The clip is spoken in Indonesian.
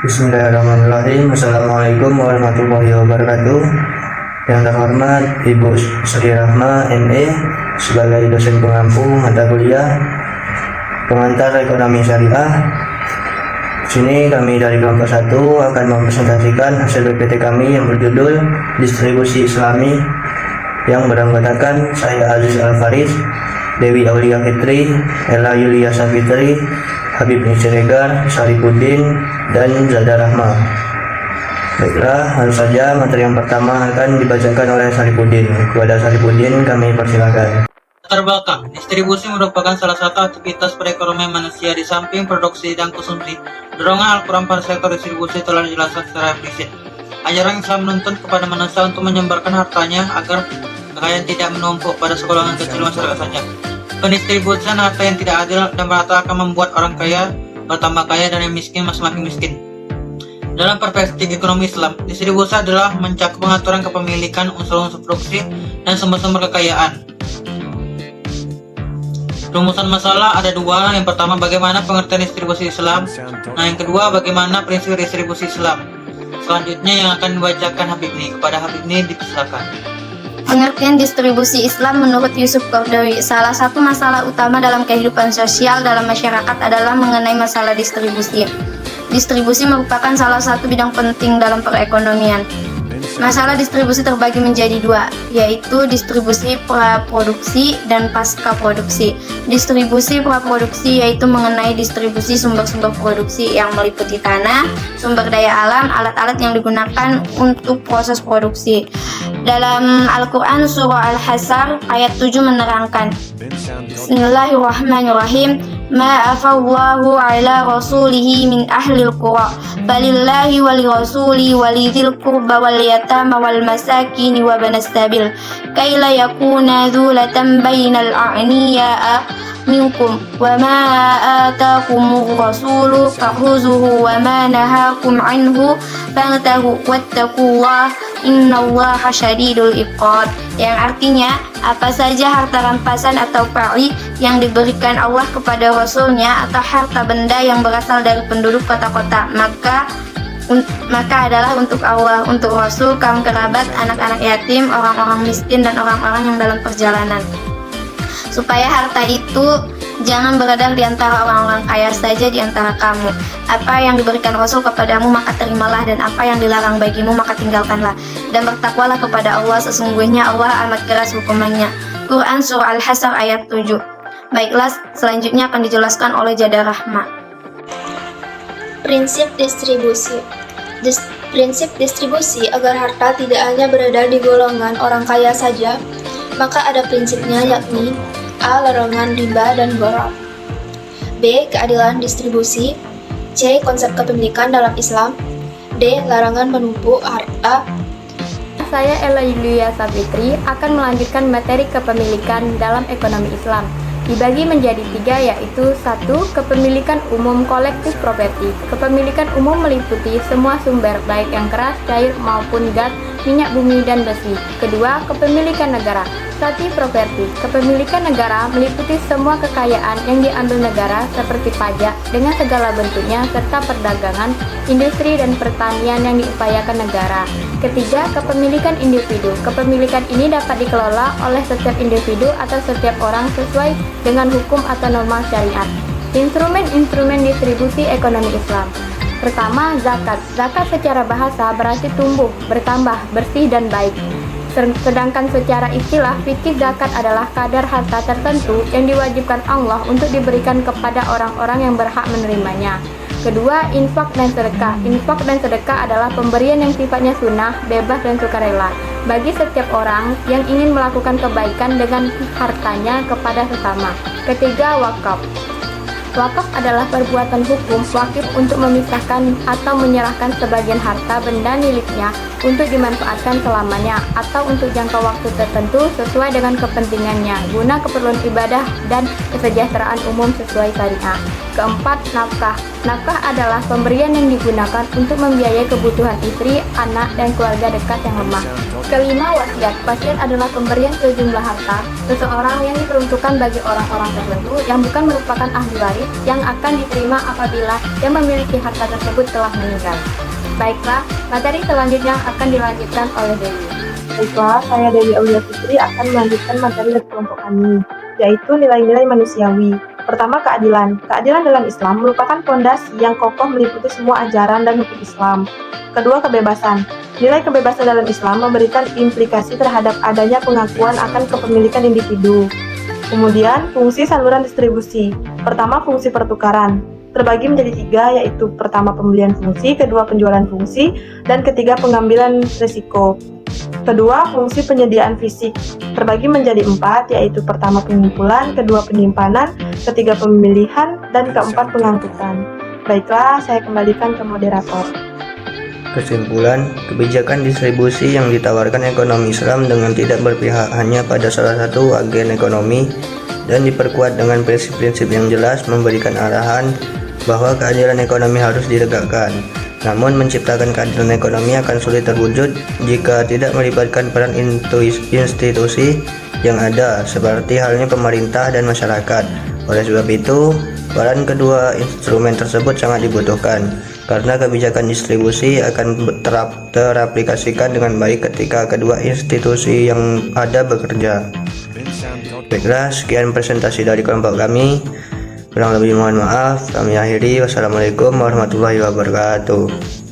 Bismillahirrahmanirrahim. Assalamualaikum warahmatullahi wabarakatuh. Yang terhormat Ibu Sri Rahma ME sebagai dosen pengampu mata kuliah pengantar ekonomi syariah. Sini kami dari kelompok 1 akan mempresentasikan hasil PPT kami yang berjudul Distribusi Islami yang beranggotakan saya Aziz Al-Faris, Dewi Aulia Fitri, Ella Yulia Safitri, Habib Siregar, Syarifuddin, dan Zada Rahma. Baiklah, langsung saja materi yang pertama akan dibacakan oleh Syarifuddin. Kepada Syarifuddin kami persilakan. Latar belakang, distribusi merupakan salah satu aktivitas perekonomian manusia di samping produksi dan konsumsi. Dorongan Al-Quran pada sektor distribusi telah dijelaskan secara eksplisit. Ajaran Islam menuntun kepada manusia untuk menyebarkan hartanya agar kekayaan tidak menumpuk pada segolongan kecil masyarakat saja. Pendistribusian harta yang tidak adil dan merata akan membuat orang kaya bertambah kaya dan yang miskin semakin miskin. Dalam perspektif ekonomi Islam, distribusi adalah mencakup pengaturan kepemilikan unsur-unsur produksi dan sumber-sumber kekayaan. Rumusan masalah ada dua. Yang pertama, bagaimana pengertian distribusi Islam. Nah, yang kedua, bagaimana prinsip distribusi Islam. Selanjutnya yang akan dibacakan Habib Ni. Kepada Habib Ni dipersilakan. Pengertian distribusi Islam menurut Yusuf Qaradawi, salah satu masalah utama dalam kehidupan sosial dalam masyarakat adalah mengenai masalah distribusi. Distribusi merupakan salah satu bidang penting dalam perekonomian. Masalah distribusi terbagi menjadi dua, yaitu distribusi praproduksi dan pasca produksi. Distribusi praproduksi yaitu mengenai distribusi sumber-sumber produksi yang meliputi tanah, sumber daya alam, alat-alat yang digunakan untuk proses produksi. Dalam Al-Quran Surah Al-Hasr ayat 7 menerangkan, Bismillahirrahmanirrahim, Ma afallahu ala rasulihi min ahlil qura falillahi wali rasuli walidhil qurba wal yatama wal masakini wa banas sabil kaila yakuna dhulatan bainal a'niya'a minkum wa ma atakumur rasulu fakhuzuhu wa ma nahakum anhu fantahu wattaqullah innallaha syadidul iqab, yang artinya apa saja harta rampasan atau fai yang diberikan Allah kepada Rasulnya atau harta benda yang berasal dari penduduk kota-kota maka adalah untuk Allah, untuk Rasul, kaum kerabat, anak-anak yatim, orang-orang miskin dan orang-orang yang dalam perjalanan, supaya harta itu jangan beredar di antara orang-orang kaya saja di antara kamu. Apa yang diberikan Rasul kepadamu maka terimalah, dan apa yang dilarang bagimu maka tinggalkanlah. Dan bertakwalah kepada Allah, sesungguhnya Allah amat keras hukumannya. Quran Surah Al-Hasr ayat 7. Baiklah, selanjutnya akan dijelaskan oleh Zada Rahma. Prinsip distribusi. Prinsip distribusi agar harta tidak hanya beredar di golongan orang kaya saja, maka ada prinsipnya, yakni A. Larangan riba dan gharar, B. Keadilan distribusi, C. Konsep kepemilikan dalam Islam, D. Larangan menumpuk harta. Saya Ella Yulia Safitri akan melanjutkan materi kepemilikan dalam ekonomi Islam. Dibagi menjadi 3, yaitu 1. Kepemilikan umum kolektif properti. Kepemilikan umum meliputi semua sumber, baik yang keras, cair, maupun gas, minyak bumi, dan besi. 2. Kepemilikan negara. Stati properti. Kepemilikan negara meliputi semua kekayaan yang diambil negara seperti pajak dengan segala bentuknya serta perdagangan, industri, dan pertanian yang diupayakan negara. 3. Kepemilikan individu. Kepemilikan ini dapat dikelola oleh setiap individu atau setiap orang sesuai dengan hukum atau norma syariat. Instrumen-instrumen distribusi ekonomi Islam. Pertama, zakat. Zakat secara bahasa berarti tumbuh, bertambah, bersih, dan baik. Sedangkan secara istilah fikih, zakat adalah kadar harta tertentu yang diwajibkan Allah untuk diberikan kepada orang-orang yang berhak menerimanya. 2. Infak dan sedekah. Infak dan sedekah adalah pemberian yang sifatnya sunnah, bebas, dan sukarela bagi setiap orang yang ingin melakukan kebaikan dengan hartanya kepada sesama. 3. Wakaf. Wakaf adalah perbuatan hukum wakif untuk memisahkan atau menyerahkan sebagian harta benda miliknya untuk dimanfaatkan selamanya atau untuk jangka waktu tertentu sesuai dengan kepentingannya guna keperluan ibadah dan kesejahteraan umum sesuai syariah. 4. Nafkah. Nafkah adalah pemberian yang digunakan untuk membiayai kebutuhan istri, anak, dan keluarga dekat yang lemah. Kelima, wasiat. Wasiat adalah pemberian sejumlah harta seseorang yang diperuntukkan bagi orang-orang tertentu yang bukan merupakan ahli waris yang akan diterima apabila yang memiliki harta tersebut telah meninggal. Baiklah, materi selanjutnya akan dilanjutkan oleh Dewi. Baiklah, saya Dewi Aulia Fitri akan melanjutkan materi dari kelompok kami, yaitu nilai-nilai manusiawi. Pertama, keadilan. Keadilan dalam Islam merupakan fondasi yang kokoh meliputi semua ajaran dan hukum Islam. Kedua, kebebasan. Nilai kebebasan dalam Islam memberikan implikasi terhadap adanya pengakuan akan kepemilikan individu. Kemudian, fungsi saluran distribusi. Pertama, fungsi pertukaran. Terbagi menjadi 3, yaitu pertama pembelian fungsi, kedua penjualan fungsi, dan ketiga pengambilan risiko. Kedua, fungsi penyediaan fisik. Terbagi menjadi 4, yaitu pertama pengumpulan, kedua penyimpanan, ketiga pemilihan, dan keempat pengangkutan. Baiklah, saya kembalikan ke moderator. Kesimpulan, kebijakan distribusi yang ditawarkan ekonomi Islam dengan tidak berpihak hanya pada salah satu agen ekonomi dan diperkuat dengan prinsip-prinsip yang jelas memberikan arahan bahwa keadilan ekonomi harus ditegakkan. Namun menciptakan keadilan ekonomi akan sulit terwujud jika tidak melibatkan peran institusi yang ada seperti halnya pemerintah dan masyarakat. Oleh sebab itu, peran kedua instrumen tersebut sangat dibutuhkan karena kebijakan distribusi akan teraplikasikan dengan baik ketika kedua institusi yang ada bekerja. Baiklah, sekian presentasi dari kelompok kami. Kurang lebih mohon maaf, kami akhiri. Wassalamualaikum warahmatullahi wabarakatuh.